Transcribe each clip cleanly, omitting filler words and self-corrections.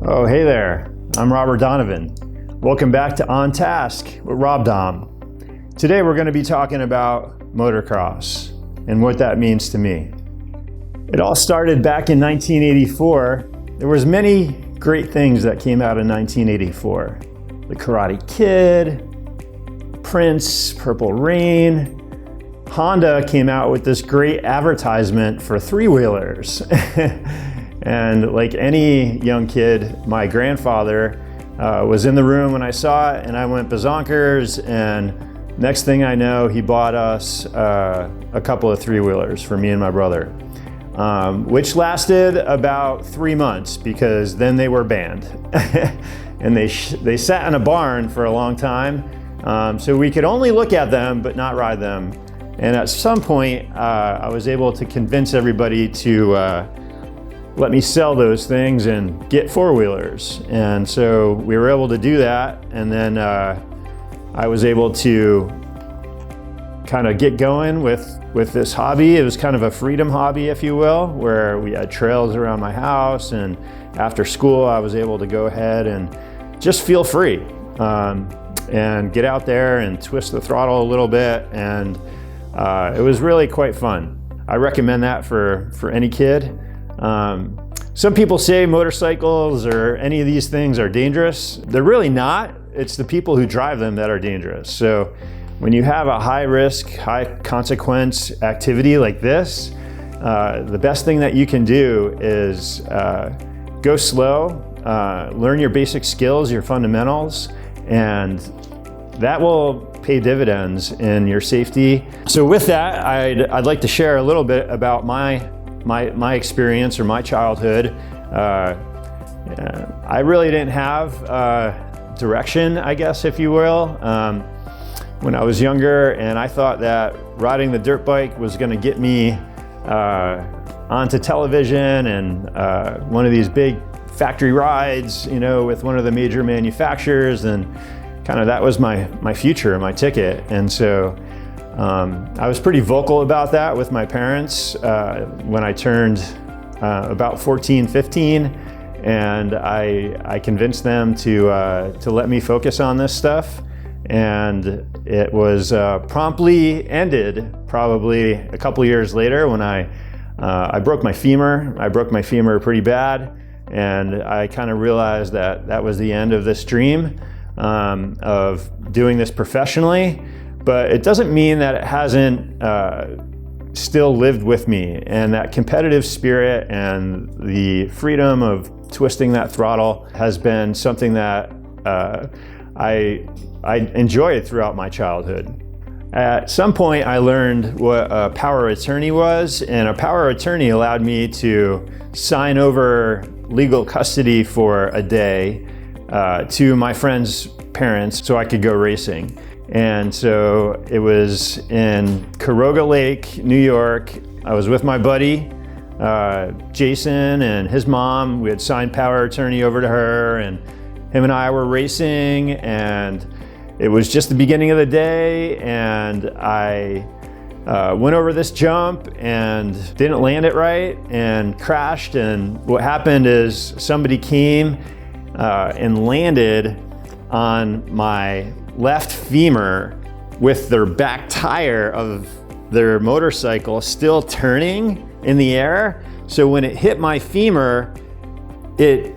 Oh, hey there, I'm Robert Donovan. Welcome back to On Task with Rob Dom. Today we're going to be talking about motocross and what that means to me. It all started back in 1984. There was many great things that came out in 1984. The Karate Kid, Prince, Purple Rain. Honda came out with this great advertisement for three-wheelers. And like any young kid, my grandfather was in the room when I saw it, and I went bazonkers, and next thing I know, he bought us a couple of three-wheelers for me and my brother, which lasted about 3 months because then they were banned. And they sat in a barn for a long time, so we could only look at them but not ride them. And at some point, I was able to convince everybody to let me sell those things and get four-wheelers. And so we were able to do that. And then I was able to kind of get going with this hobby. It was kind of a freedom hobby, if you will, where we had trails around my house. And after school, I was able to go ahead and just feel free and get out there and twist the throttle a little bit. And it was really quite fun. I recommend that for any kid. Some people say motorcycles or any of these things are dangerous. They're really not. It's the people who drive them that are dangerous. So when you have a high risk, high consequence activity like this, the best thing that you can do is go slow, learn your basic skills, your fundamentals, and that will pay dividends in your safety. So with that, I'd like to share a little bit about my experience or my childhood. I really didn't have direction, I guess, if you will, when I was younger, and I thought that riding the dirt bike was going to get me onto television and one of these big factory rides, you know, with one of the major manufacturers, and kind of that was my future, my ticket. And so I was pretty vocal about that with my parents when I turned about 14, 15, and I convinced them to let me focus on this stuff. And it was promptly ended probably a couple years later when I broke my femur. I broke my femur pretty bad, and I kind of realized that was the end of this dream of doing this professionally. But it doesn't mean that it hasn't still lived with me, and that competitive spirit and the freedom of twisting that throttle has been something that I enjoyed throughout my childhood. At some point I learned what a power of attorney was, and a power of attorney allowed me to sign over legal custody for a day to my friend's parents so I could go racing. And so it was in Caroga Lake, New York. I was with my buddy, Jason, and his mom. We had signed power of attorney over to her, and him and I were racing, and it was just the beginning of the day, and I went over this jump and didn't land it right and crashed. And what happened is somebody came and landed on my left femur with their back tire of their motorcycle still turning in the air. So when it hit my femur, it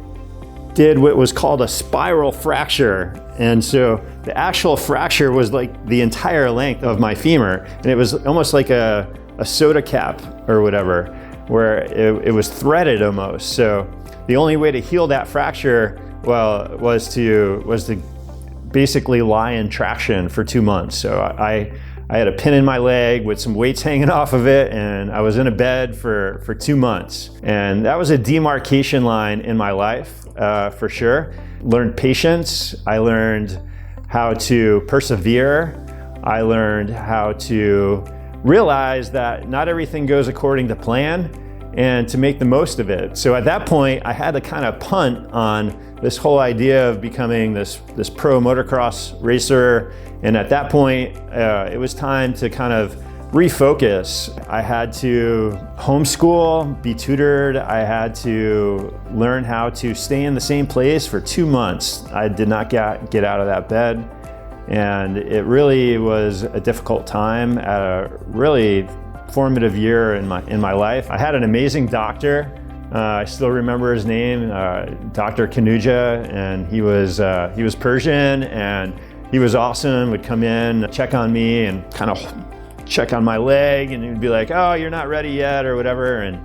did what was called a spiral fracture. And so the actual fracture was like the entire length of my femur. And it was almost like a soda cap or whatever, where it was threaded almost. So the only way to heal that fracture, well, was to basically lie in traction for 2 months. So I had a pin in my leg with some weights hanging off of it, and I was in a bed for 2 months. And that was a demarcation line in my life, for sure. Learned patience. I learned how to persevere. I learned how to realize that not everything goes according to plan and to make the most of it. So at that point, I had to kind of punt on this whole idea of becoming this pro motocross racer. And at that point, it was time to kind of refocus. I had to homeschool, be tutored. I had to learn how to stay in the same place for 2 months. I did not get out of that bed. And it really was a difficult time at a really formative year in my life. I had an amazing doctor. I still remember his name, Dr. Kanuja, and he was Persian, and he was awesome. Would come in, check on me, and kind of check on my leg, and he'd be like, "Oh, you're not ready yet," or whatever. And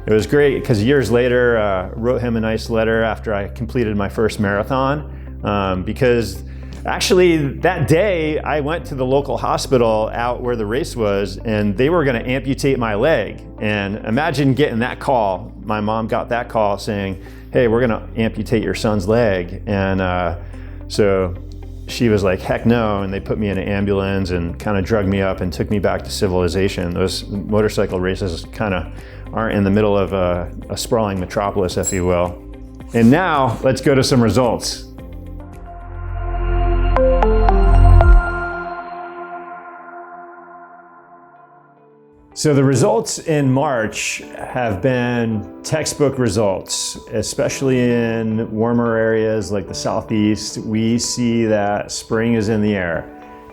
it was great because years later, wrote him a nice letter after I completed my first marathon, because actually, that day, I went to the local hospital out where the race was, and they were gonna amputate my leg. And imagine getting that call. My mom got that call saying, "Hey, we're gonna amputate your son's leg." And so she was like, "Heck no," and they put me in an ambulance and kind of drugged me up and took me back to civilization. Those motorcycle races kind of aren't in the middle of a sprawling metropolis, if you will. And now, let's go to some results. So the results in March have been textbook results, especially in warmer areas like the Southeast. We see that spring is in the air,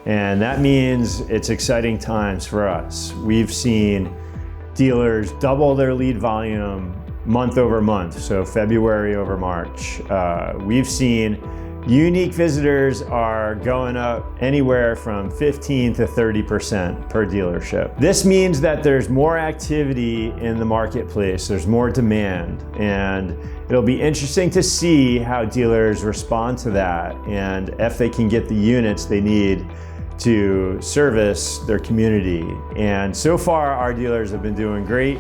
and that means it's exciting times for us. We've seen dealers double their lead volume month over month, so February over March. We've seen unique visitors are going up anywhere from 15 to 30% per dealership. This means that there's more activity in the marketplace, there's more demand, and it'll be interesting to see how dealers respond to that and if they can get the units they need to service their community. And so far, our dealers have been doing great,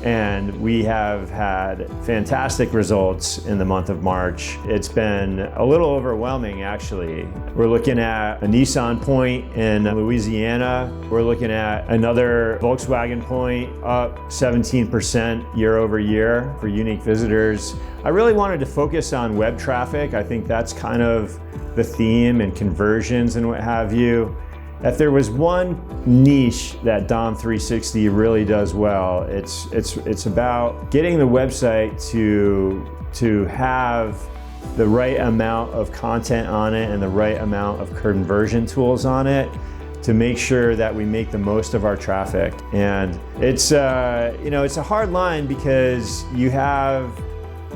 and we have had fantastic results in the month of March. It's been a little overwhelming, actually. We're looking at a Nissan point in Louisiana. We're looking at another Volkswagen point up 17% year over year for unique visitors. I really wanted to focus on web traffic. I think that's kind of the theme, and conversions and what have you. If there was one niche that Dom 360 really does well, it's about getting the website to have the right amount of content on it and the right amount of conversion tools on it to make sure that we make the most of our traffic. And it's it's a hard line because you have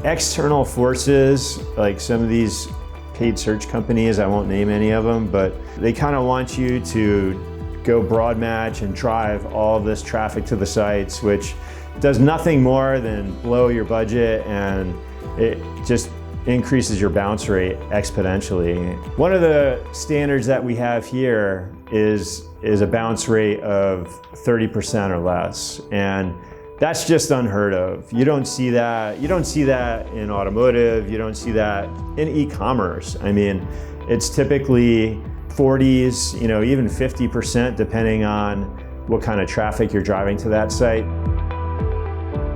external forces like some of these paid search companies, I won't name any of them, but they kind of want you to go broad match and drive all of this traffic to the sites, which does nothing more than blow your budget, and it just increases your bounce rate exponentially. One of the standards that we have here is a bounce rate of 30% or less, and that's just unheard of. You don't see that. You don't see that in automotive. You don't see that in e-commerce. I mean, it's typically 40s, even 50%, depending on what kind of traffic you're driving to that site.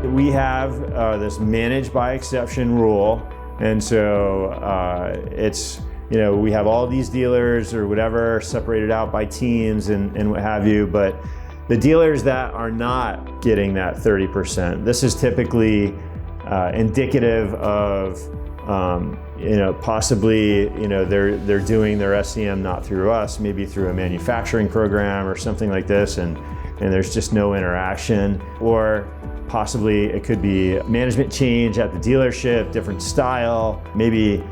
We have this manage by exception rule, and so we have all these dealers or whatever separated out by teams and what have you, but the dealers that are not getting that 30%, this is typically indicative of, possibly, they're doing their SEM not through us, maybe through a manufacturing program or something like this, and there's just no interaction. Or Possibly it could be management change at the dealership, different style, maybe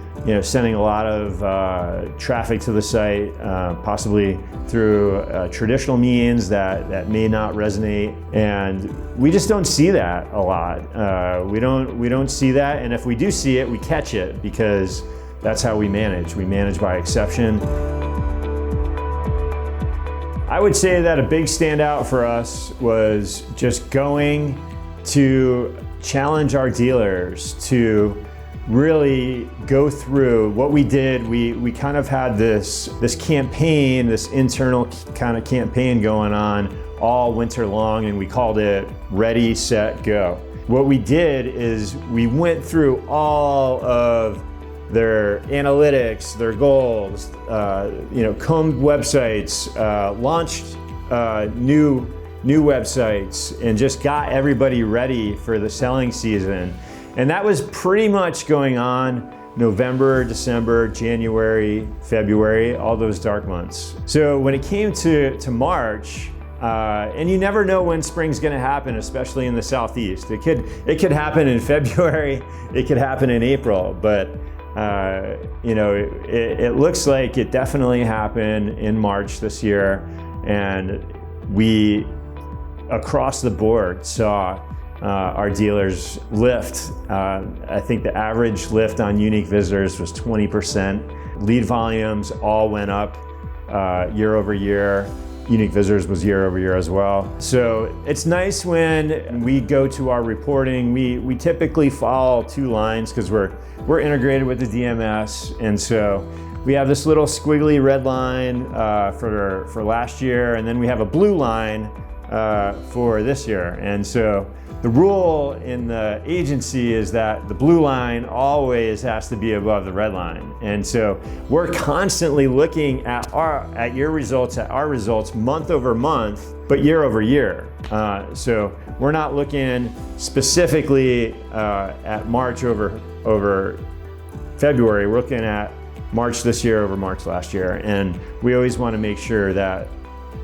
sending a lot of traffic to the site, possibly through traditional means that may not resonate. And we just don't see that a lot. We don't see that, and if we do see it, we catch it, because that's how we manage. We manage by exception. I would say that a big standout for us was just going to challenge our dealers to really go through what we did. We kind of had this campaign, this internal kind of campaign going on all winter long, and we called it Ready, Set, Go. What we did is we went through all of their analytics, their goals, combed websites, launched new websites, and just got everybody ready for the selling season. And that was pretty much going on November, December, January, February, all those dark months. So when it came to March, and you never know when spring's gonna happen, especially in the Southeast. It could happen in February, it could happen in April, but it looks like it definitely happened in March this year, and we across the board saw our dealers lift. I think the average lift on unique visitors was 20%. Lead volumes all went up year over year. Unique visitors was year over year as well. So it's nice when we go to our reporting. We typically follow two lines because we're integrated with the DMS, and so we have this little squiggly red line for last year, and then we have a blue line for this year. And so the rule in the agency is that the blue line always has to be above the red line. And so we're constantly looking at your results, at our results month over month, but year over year. So we're not looking specifically at March over February. We're looking at March this year over March last year. And we always want to make sure that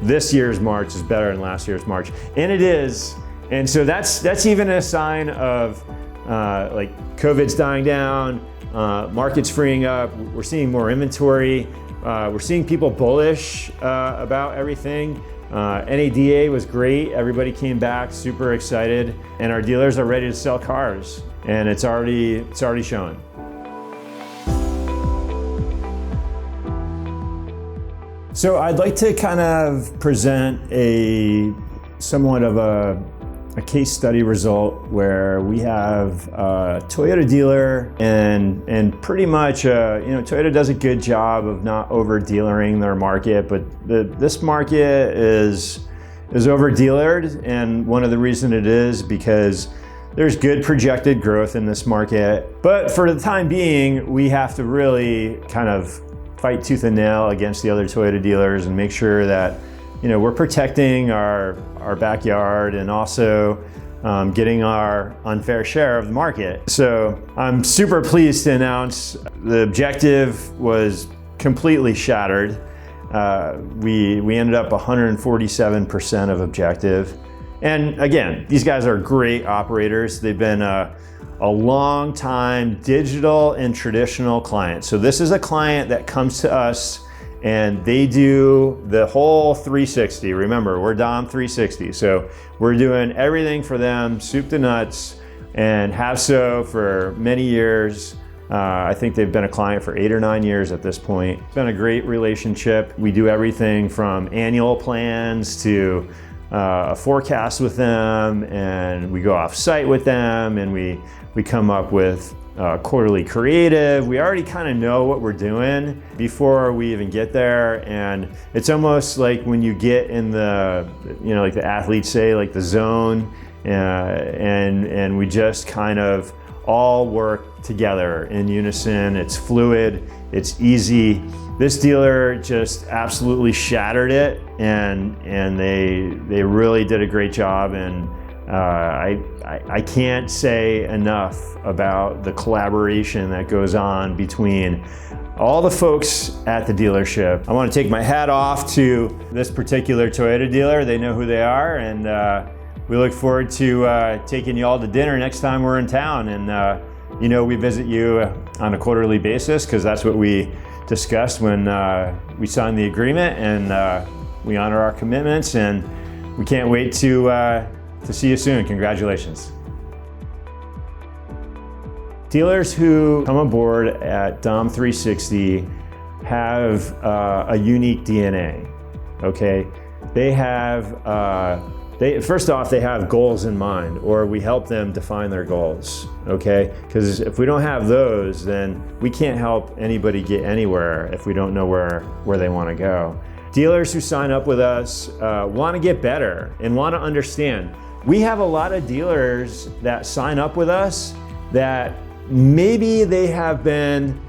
this year's March is better than last year's March. And it is. And so that's even a sign of like COVID's dying down, market's freeing up, we're seeing more inventory, we're seeing people bullish about everything. NADA was great, everybody came back super excited, and our dealers are ready to sell cars, and it's already showing. So I'd like to kind of present somewhat of a case study result where we have a Toyota dealer, and pretty much Toyota does a good job of not over dealering their market, but this market is over dealered, and one of the reasons it is because there's good projected growth in this market, but for the time being we have to really kind of fight tooth and nail against the other Toyota dealers and make sure that we're protecting our backyard and also getting our unfair share of the market. So I'm super pleased to announce the objective was completely shattered. We ended up 147% of objective. And again, these guys are great operators. They've been a long time digital and traditional client. So this is a client that comes to us and they do the whole 360. Remember, we're Dom 360. So we're doing everything for them, soup to nuts, and have so for many years. I think they've been a client for 8 or 9 years at this point. It's been a great relationship. We do everything from annual plans to a forecast with them, and we go off site with them, and we come up with quarterly creative. We already kind of know what we're doing before we even get there, and it's almost like when you get in the, like the athletes say, like the zone, and we just kind of all work together in unison. It's fluid, it's easy. This dealer just absolutely shattered it, and they really did a great job, and I can't say enough about the collaboration that goes on between all the folks at the dealership. I want to take my hat off to this particular Toyota dealer. They know who they are, and we look forward to taking you all to dinner next time we're in town. And we visit you on a quarterly basis because that's what we discussed when we signed the agreement, and we honor our commitments, and we can't wait to see you soon. Congratulations. Dealers who come aboard at Dom 360 have a unique DNA, okay? They have, first off, they have goals in mind, or we help them define their goals, okay? Because if we don't have those, then we can't help anybody get anywhere if we don't know where they want to go. Dealers who sign up with us want to get better and want to understand. We have a lot of dealers that sign up with us that maybe they have been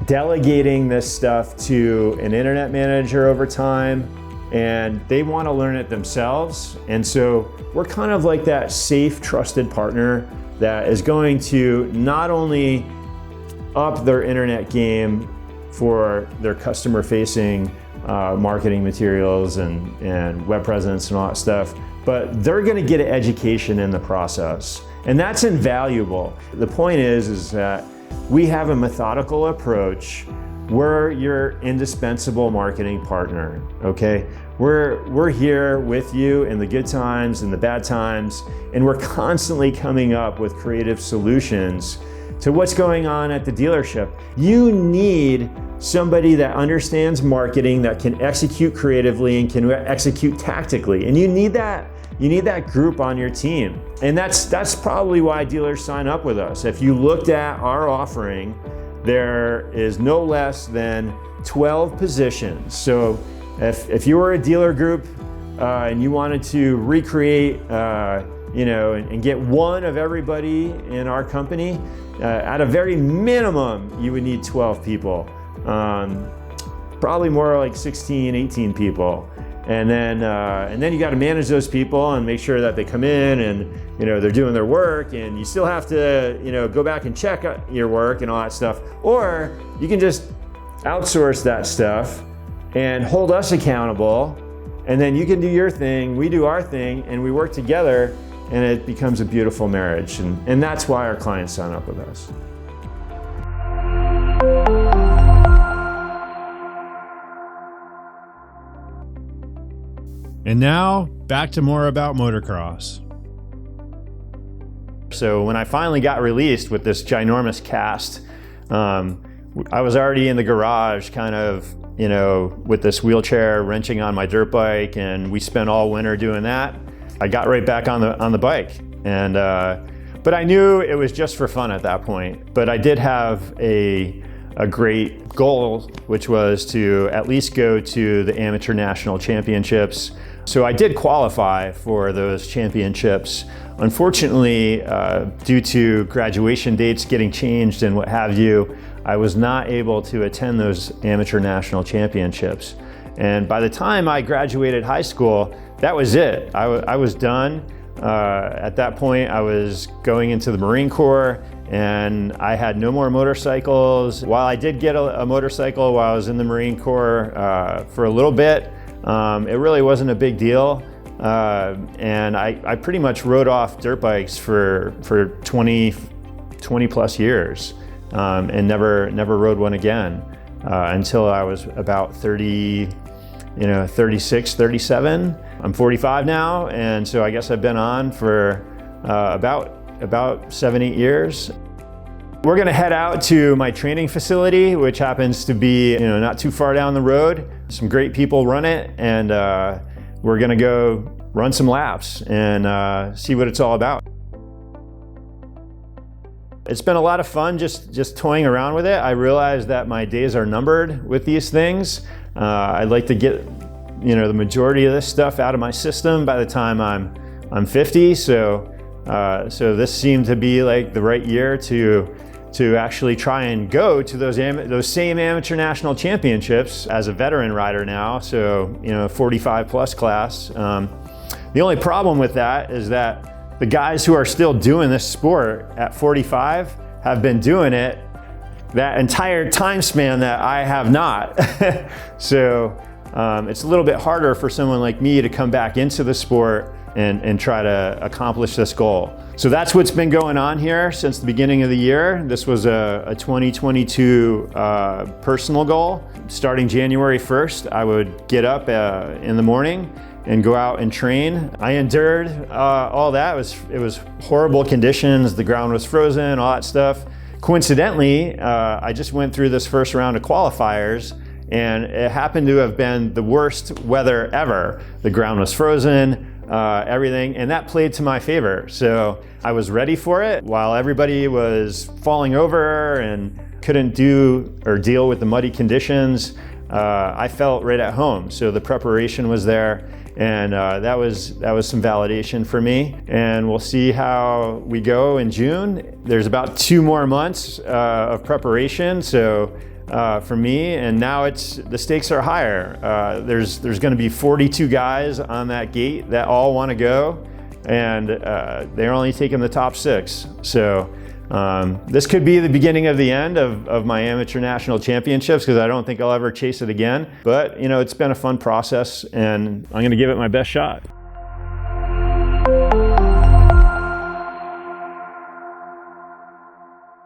delegating this stuff to an internet manager over time, and they want to learn it themselves. And so we're kind of like that safe, trusted partner that is going to not only up their internet game for their customer-facing marketing materials and web presence and all that stuff, but they're going to get an education in the process. And that's invaluable. The point is that we have a methodical approach. We're your indispensable marketing partner, okay? We're here with you in the good times and the bad times, and we're constantly coming up with creative solutions to what's going on at the dealership. You need somebody that understands marketing, that can execute creatively and can execute tactically, and you need that. You need that group on your team. And that's probably why dealers sign up with us. If you looked at our offering, there is no less than 12 positions. So if you were a dealer group and you wanted to recreate, and get one of everybody in our company, at a very minimum, you would need 12 people. Probably more like 16, 18 people. And then you got to manage those people and make sure that they come in and they're doing their work, and you still have to go back and check your work and all that stuff. Or you can just outsource that stuff and hold us accountable, and then you can do your thing, we do our thing, and we work together, and it becomes a beautiful marriage. And that's why our clients sign up with us. And now, back to more about motocross. So when I finally got released with this ginormous cast, I was already in the garage kind of, with this wheelchair wrenching on my dirt bike, and we spent all winter doing that. I got right back on the bike, and but I knew it was just for fun at that point. But I did have a great goal, which was to at least go to the amateur national championships. So I did qualify for those championships. Unfortunately, due to graduation dates getting changed and what have you, I was not able to attend those amateur national championships. And by the time I graduated high school, that was it. I was done. At that point, I was going into the Marine Corps, and I had no more motorcycles. While I did get a motorcycle while I was in the Marine Corps for a little bit, it really wasn't a big deal. And I pretty much rode off dirt bikes for 20 plus years, and never rode one again until I was about 30, 36, 37. I'm 45 now, and so I guess I've been on for about 7, 8 years. We're gonna head out to my training facility, which happens to be not too far down the road. Some great people run it, and we're gonna go run some laps and see what it's all about. It's been a lot of fun just toying around with it. I realize that my days are numbered with these things. I'd like to get the majority of this stuff out of my system by the time I'm 50. So this seemed to be like the right year to actually try and go to those same amateur national championships as a veteran rider now. So 45 plus class. The only problem with that is that the guys who are still doing this sport at 45 have been doing it that entire time span that I have not. So it's a little bit harder for someone like me to come back into the sport and try to accomplish this goal. So that's what's been going on here since the beginning of the year. This was a 2022 personal goal. Starting January 1st, I would get up in the morning and go out and train. I endured all that. It was horrible conditions. The ground was frozen, all that stuff. Coincidentally, I just went through this first round of qualifiers, and it happened to have been the worst weather ever. The ground was frozen, everything, and that played to my favor. So I was ready for it while everybody was falling over and couldn't do or deal with the muddy conditions. I felt right at home. So the preparation was there, and that was some validation for me. And we'll see how we go in June. There's about 2 more months of preparation. So for me, and now the stakes are higher. There's going to be 42 guys on that gate that all want to go, and they're only taking the top 6. So this could be the beginning of the end of my amateur national championships, because I don't think I'll ever chase it again. But it's been a fun process, and I'm going to give it my best shot.